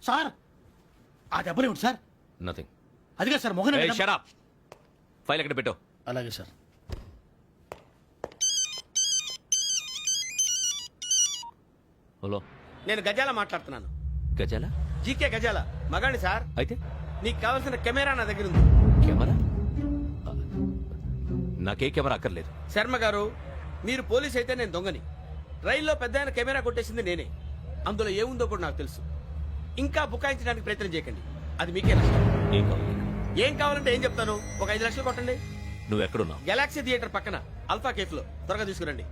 Sir ఆ దెబ్బలు ఏమిటి సార్? నథింగ్. అదిగా సార్ మొహన్ షట్ అప్. ఫైల్ ఎక్కడ పెట్టు. అలాగే సార్. హలో, నేను గజాల మాట్లాడుతున్నాను. గజాల? జీకే గజాల మగాండి సార్. అయితే నీకు కావాల్సిన కెమెరా నా దగ్గర ఉంది. కెమెరా? నాకే కెమెరా అక్కర్లేదు. శర్మ గారు, మీరు పోలీస్ అయితే నేను దొంగని. రైల్లో పెద్ద ఆయన కెమెరా కొట్టేసింది నేనే. అందులో ఏముందో కూడా నాకు తెలుసు. ఇంకా బుకాయించడానికి ప్రయత్నం చేయకండి, అది మీకే నష్టం. ఏం కావాలి? ఏం కావాలంటే ఏం చెప్తాను, ఒక 5 లక్షలు కొట్టండి. నువ్వు ఎక్కడున్నావు? గెలాక్సీ థియేటర్ పక్కన అల్ఫా కేఫ్ లో. త్వరగా తీసుకురండి.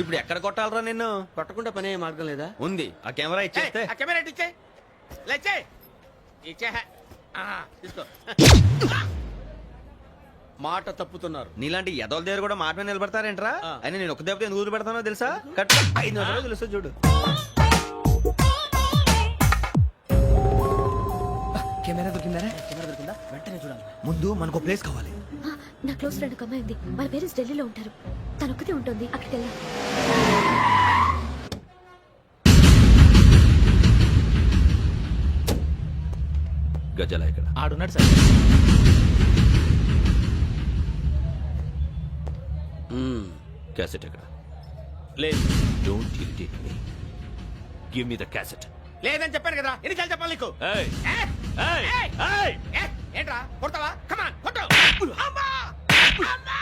ఇప్పుడు ఎక్కడ కొట్టాలరా నిన్ను? కొట్టకుండా పనే మార్గం లేదా? ఉంది, ఆ కెమెరా ఇచ్చేస్తే. ఆ కెమెరా ఇచ్చే లేచే ఇచ్చే. తీసుకో. మాట తప్పుతున్నారు. నీలాంటి ఎదల దగ్గర కూడా మాట మీద నిలబడతారేంట్రా? ఆ. అయినా నేను ఒక దెబ్బతో ఎందుకు పెడతానో తెలుసా? కట్ 5 నిమిషాలు తెలుసు చూడు. కెమెరా దొరికిందా? వెంటనే చూడాలి. ముందు మనకు ప్లేస్ కావాలి. నా క్లోజ్ ఫ్రెండ్ ఒక అమ్మాయి ఉంది. వాళ్ళ పేరెంట్స్ ఢిల్లీలో ఉంటారు. తను ఒక్కతే ఉంటుంది. అక్కడికి వెళ్ళాం. గజాల ఎక్కడ? ఆడున్నాడు సార్. క్యాసెట్ ఎక్కడ? లేదు. Don't irritate me. Give me the cassette. లేదని చెప్పాను కదా, ఎన్నిసార్లు చెప్పాలి నీకు? ఏయ్ ఏ? ఏయ్ ఏయ్! ఏయ్! ఏ? ఏంట్రా కొడతావా? కమాన్ కొట్టు. అమ్మా! అమ్మా!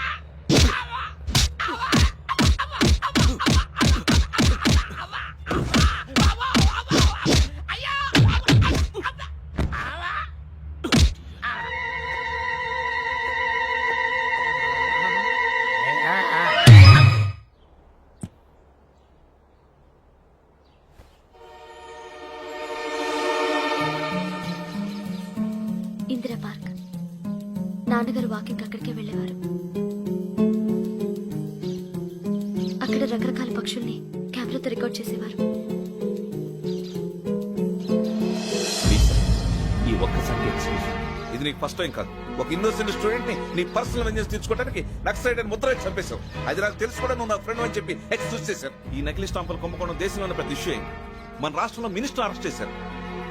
ఇందిరా పార్క్. నాన్నగారు వాకింగ్ అక్కడికే వెళ్ళేవారు. అక్కడ రకరకాల పక్షుల్ని కెమెరాతో రికార్డ్ చేసేవారు. ప్లీజ్ సార్, ఈ ఒక్కసారి ఎక్స్క్యూజ్. ఇది నీకు ఫస్ట్ టైం కాదు. ఒక ఇన్నోసెంట్ స్టూడెంట్ ని నీ పర్సనల్ వెంజెన్స్ తీర్చుకోవడానికి నక్సలైట్ అని ముద్ర వేసి చంపేశావు. అది నాకు తెలుసు కూడా నువ్వు నా ఫ్రెండ్ అని చెప్పి ఎక్స్క్యూజ్ చేశారు. ఈ నకిలీ స్టాంపులు కుంభకోణం దేశంలో పెద్ద ఇష్యూ అయింది. మన రాష్ట్రంలో మినిస్టర్ అరెస్ట్ చేశారు.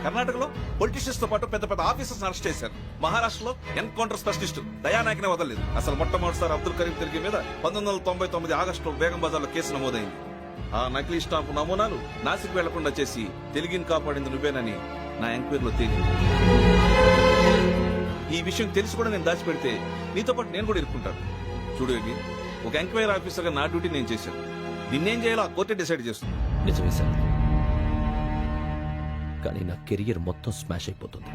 కర్ణాటకలో పొలిటీషియన్స్ తో పాటు పెద్ద పెద్ద ఆఫీసర్స్ అరెస్ట్ చేశారు. మహారాష్ట్రలో ఎన్కౌంటర్ స్పెషలిస్ట్ దయానాయకనే వదలలేదు. అసలు మొట్టమొదటిసారి అబ్దుల్ కరీం తిరిగి మీద 1999 ఆగస్టులో బేగం బజార్లో కేసు నమోదైంది. ఆ నకిలీ స్టాంపు నమూనాలు నాసిక్ వెళ్లకుండా చేసి తెలుగుని కాపాడింది నువ్వేనని నా ఎంక్వైరీలో తేలింది. ఈ విషయం తెలిసి కూడా నేను దాచిపెడితే నీతో పాటు నేను కూడా ఇరుక్కుంటాను. చూడు యోగి, ఒక ఎంక్వైరీ ఆఫీసర్గా నా డ్యూటీ నేను చేశాను. నిన్నేం చేయాలో ఆ కోర్టే డిసైడ్ చేస్తుంది. నిజమే సార్, కానీ నా కెరియర్ మొత్తం స్మాష్ అయిపోతుంది.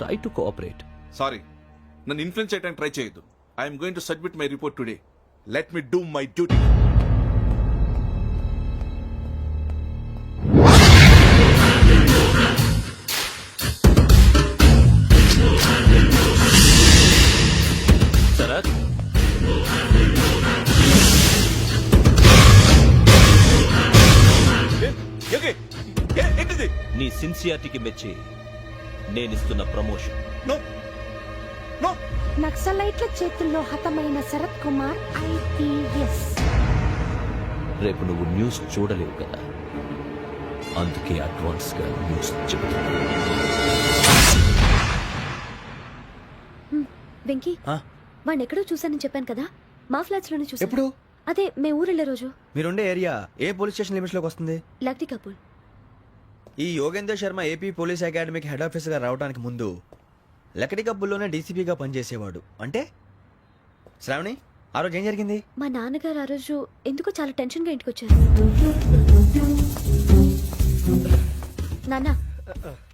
Try to cooperate. సారీ, నన్ను ఇన్ఫ్లుయెన్స్ చేయడానికి ట్రై చేయొద్దు. I'm going to submit my report today. Let me do my duty. Sharath, ఏంటిది? నీ సిన్సియారిటీకి మెచ్చి నేనిస్తున్న ప్రమోషన్. No no. నక్సలైట్ల చేతుల్లో హతమైన శరత్ కుమార్ IPS. రేపు నువ్వు న్యూస్ చూడలేవు కదా, అందుకే అడ్వాన్స్ గా న్యూస్ చెబుతున్నా. వెంకీ, వాడిని ఎక్కడో చూశానని చెప్పాను కదా, మా ఫ్లాట్స్ లోనే చూసాను. ఎప్పుడు? అదే మే ఊరెళ్ళే రోజు. మీరుండే ఏరియా ఏ పోలీస్ స్టేషన్ లిమిట్స్ లోకి వస్తుంది? లక్టీ కపూర్. ఈ యోగేందర్ శర్మ ఏపీ పోలీస్ అకాడమీకి హెడ్ ఆఫీసర్ గా రావడానికి ముందు లకడి కబ్బుల్లోనే డీసీపీగా పనిచేసేవాడు. అంటే శ్రావణి, ఆ రోజు ఏం జరిగింది? మా నాన్నగారు ఆ రోజు ఎందుకో చాలా టెన్షన్ గా ఇంటికి వచ్చారు. నాన్న,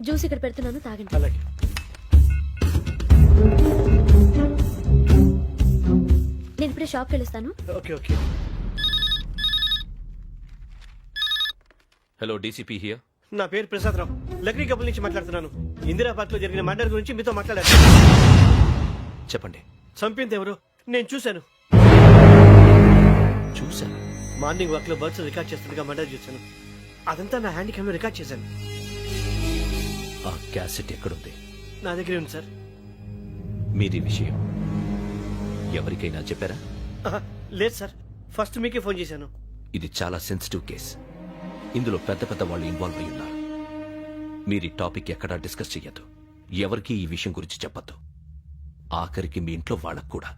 జ్యూస్ ఇక్కడ పెడుతున్నాను, తాగండి. అలాగే. నేను ఇప్పుడే షాప్కి వెళ్ళొస్తాను. Okay okay. Hello, DCP here. నా పేరు ప్రసాద్ రావు, లక్రీ కపుల్ నుంచి మాట్లాడుతున్నాను. ఇందిరా పార్క్ లో జరిగిన మర్డర్ గురించి మీతో మాట్లాడారు. చెప్పండి. చంపింది ఎవరు? నేను చూశాను. చూశాను. మార్నింగ్ వాక్ లో బర్డ్స్ రికార్డ్ చేస్తుండగా మర్డర్ చూశాను. అదంతా నా హ్యాండ్ క్యామ్ లో రికార్డ్ చేశాను. ఆ క్యాసెట్ ఎక్కడుంది? నా దగ్గరే ఉంది సార్. మీది విషయం ఎవరికైనా చెప్పారా? లేదు సార్, ఫస్ట్ మీకే ఫోన్ చేశాను. ఇది చాలా సెన్సిటివ్ కేస్. ఇందులో పెద్ద పెద్ద వాళ్ళు ఇన్వాల్వ్ అయి ఉన్నారు. మీరు ఈ టాపిక్ ఎక్కడా డిస్కస్ చెయ్యొద్దు. ఎవరికీ ఈ విషయం గురించి చెప్పొద్దు. ఆఖరికి మీ ఇంట్లో వాళ్ళకు కూడా.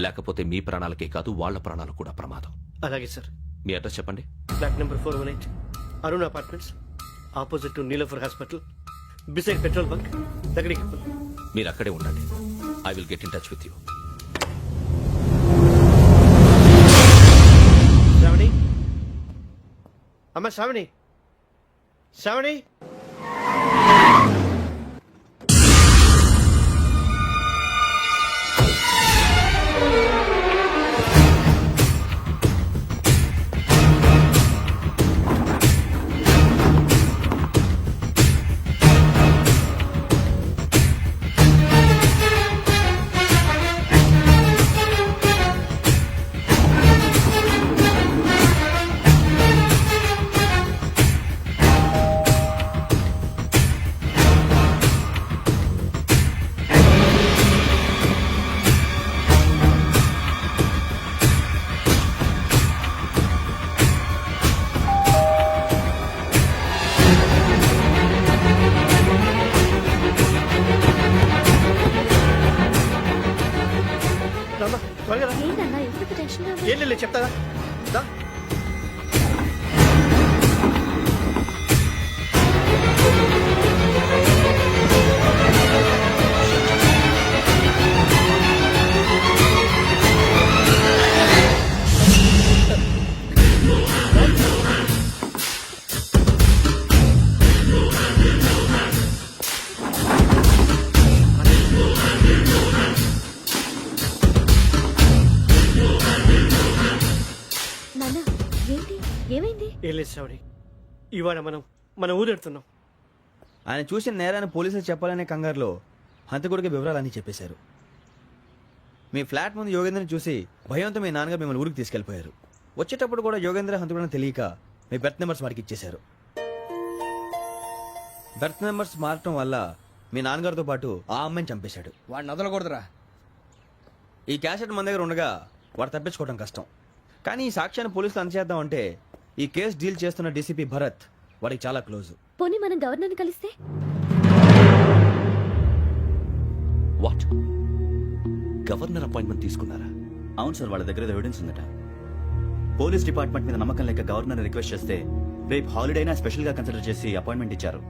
లేకపోతే మీ ప్రాణాలకే కాదు వాళ్ళ ప్రాణాలు కూడా ప్రమాదం. అలాగే సార్. మీ అడ్రస్ చెప్పండి. Flat number 418 Arun apartments, opposite to Niloufer hospital, beside petrol bunk, Lakdikapul. మీరు అక్కడే ఉండండి. I will get in touch with you. Shravani, అమ్మ శ్రావణి, శ్రావణి. రామ్మా, త్వరగా రా. ఏంటన్నా ఎందుకు టెన్షన్ ఏం లేదు చెప్తారా. దా. నాన్న ఏంటి ఏమైంది? ఏం లేదు శ్రావణి, ఇవాళ మనం మన ఊరెడుతున్నాం. ఆయన చూసిన నేరాన్ని పోలీసులు చెప్పాలనే కంగారులో హంతకుడికి వివరాలన్నీ చెప్పేశారు. మీ ఫ్లాట్ ముందు యోగేంద్రని చూసి భయంతో మీ నాన్నగారు మిమ్మల్ని ఊరికి తీసుకెళ్లిపోయారు. వచ్చేటప్పుడు కూడా యోగేంద్ర హంతకుడని తెలియక మీ బెర్త్ నెంబర్స్ వాడికి ఇచ్చేశారు. బెర్త్ నెంబర్స్ మారటం వల్ల మీ నాన్నగారితో పాటు ఆ అమ్మాయిని చంపేశాడు. వాడిని వదలకూడదురా. ఈ క్యాసెట్ మన దగ్గర ఉండగా వాడు తప్పించుకోవడం కష్టం. కానీ ఈ సాక్ష్యాన్ని పోలీసులు అందజేద్దాం అంటే ఈ కేసు డీల్ చేస్తున్న డీసీపీ భరత్ వాడికి చాలా క్లోజ్. పోనీ మనం గవర్నర్ని కలిస్తే? వాట్? గవర్నర్ అపాయింట్మెంట్ తీసుకున్నారా? అవును సార్, వాళ్ళ దగ్గర ఎవిడెన్స్ ఉందట. పోలీస్ డిపార్ట్మెంట్ మీద నమ్మకం లేక గవర్నర్ రిక్వెస్ట్ చేస్తే రేపు హాలిడేనా స్పెషల్ గా కన్సిడర్ చేసి అపాయింట్మెంట్ ఇచ్చారు.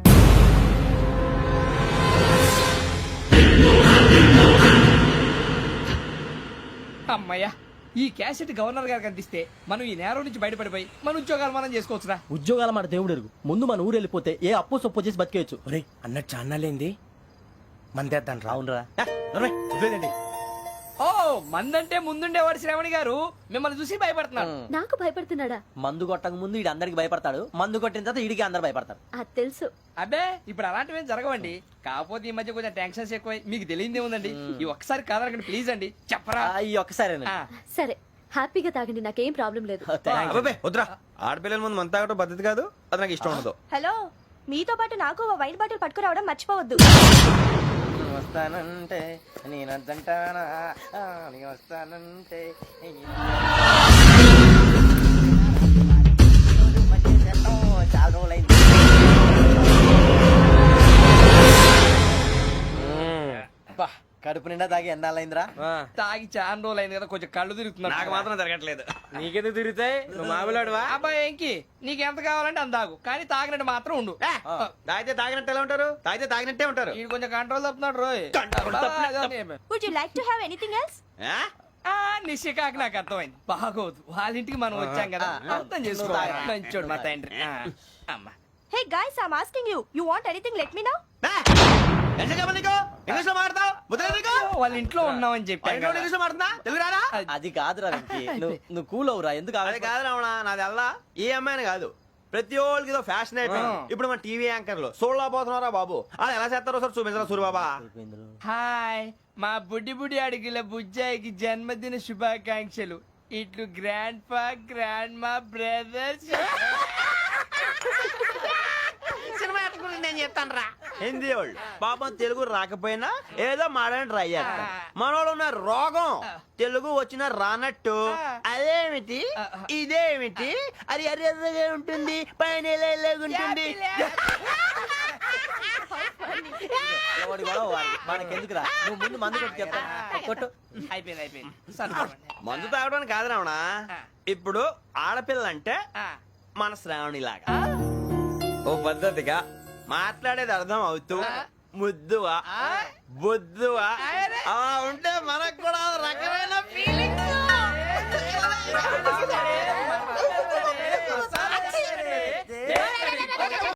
అమ్మయ్యా, ఈ క్యాసెట్ గవర్నర్ గారికి అందిస్తే మనం ఈ నేరం నుంచి బయటపడిపోయి మన ఉద్యోగాలు మనం చేసుకోవచ్చురా. ఉద్యోగాల మాట దేవుడు ఎరుగు. ముందు మన ఊరు వెళ్ళిపోతే ఏ అప్పు సొప్పు చేసి బతికేయచ్చు. అన్నట్టు చాన్నాలేంది మందేద్దాం రావునరా. ఓ మందంటే ముందుండేవాడు శ్రావణి గారు మిమ్మల్ని చూసి భయపడుతున్నాడు. నాకు భయపడుతున్నాడా? మందు కొట్టక ముందు ఈడు అందరికి భయపడతాడు, మందు కొట్టిన తర్వాత ఈడికి అందరు భయపడతారు. అది తెలుసు. అబ్బే ఇప్పుడు అలాంటివి ఏం జరగవండి. కాకపోతే ఈ మధ్య కొంచెం టెన్షన్స్ ఎక్కువై మీకు తెలియదే ఉందండి. ఈ ఒక్కసారి కాదనకండి ప్లీజ్ అండి, చెప్పరా. ఈ ఒక్కసారి సరే హ్యాపీగా తాగండి, నాకేం ప్రాబ్లం లేదు. అబ్బాబే వద్దురా, ఆడపిల్లల ముందు మన తాగటం పద్ధతి కాదు. అది నాకు ఇష్టం ఉండదు. హలో, మీతో పాటు నాకు ఓ వైట్ బాటిల్ పట్టుకురావడం మర్చిపోవద్దు. వస్తానంటే నేనంటానా వస్తానంటే చాలా రోజులైంది. కడుపు నిండా తాగి ఎన్నాళ్ళైందిరా? తాగి చాలా రోజులు అయింది కదా, కొంచెం కళ్ళు తిరుగుతున్నాడు. నాకు మాత్రం జరగట్లేదు. నీకెందుకు తిరుగుతాయి? నువ్వు మామిలాడువా? అబ్బాయి ఏంకి నీకు ఎంత కావాలంటే అంత తాగు, కానీ తాగినట్టు మాత్రం ఉండు. తాగితే తాగినట్టు ఎలా ఉంటారు? తాగితే తాగినట్టే ఉంటారు. ఇది కొంచెం కంట్రోల్ తప్పుతున్నాడు రోయ్. Would you like to have anything else? నిశ్చికాకి నాకు అర్థమైంది. బాగోదు, వాళ్ళ ఇంటికి మనం వచ్చాం కదా, అర్థం చేసుకోవాలి. మంచోడు మా తండ్రి. అమ్మ hey guys, I am asking you, you want anything let me know. English లో మాట్లాడతావు? వాళ్ళ ఇంట్లో ఉన్నామని చెప్పాను కదా. ఇంగ్లీష్ లో మాట్లాడుతున్నా? తెలుగు రాదా? అది కాదురా వెంకీ, నువ్వు కూల్ అవురా. ఎందుకు అది కాదు రావణ, నాది అల్లా ఏ అమ్మాయిని కాదు, ప్రతి ఒళ్ళకి ఇదో ఫ్యాషన్ అయిపోయింది. ఇప్పుడు మన టీవీ యాంకర్లు సోళ్ళ పోతున్నారా బాబు, వాళ్ళు ఎలా చేస్తారో సార్ చూపించరా సూరిబాబా. హాయ్, మా బుడ్డి బుడి అడిగిల బుజ్జాయికి జన్మదిన శుభాకాంక్షలు. ఇట్లు గ్రాండ్ ఫా గ్రాండ్ మా బ్రదర్స్. సినిమా నేను చెప్తాను రా. హిందీ వాళ్ళు పాపం తెలుగు రాకపోయినా ఏదో మాడని ట్రై చేస్తారు మనోళ్ళు ఉన్న రోగం తెలుగు వచ్చిన రానట్టు అదేమిటి ఇదేమిటి అది అరిగా ఉంటుంది పైన ఉంటుంది మనకెందుకురా నువ్వు ముందు మందు కొట్టి చెప్తాను కొట్టు. మందు తాగడానికి కాదు రావణ ఇప్పుడు ఆడపిల్లంటే మన శ్రావణిలాగా ఓ పద్ధతిగా మాట్లాడేది అర్థం అవుతూ ముద్దువా బొద్దువా అలా ఉంటే మన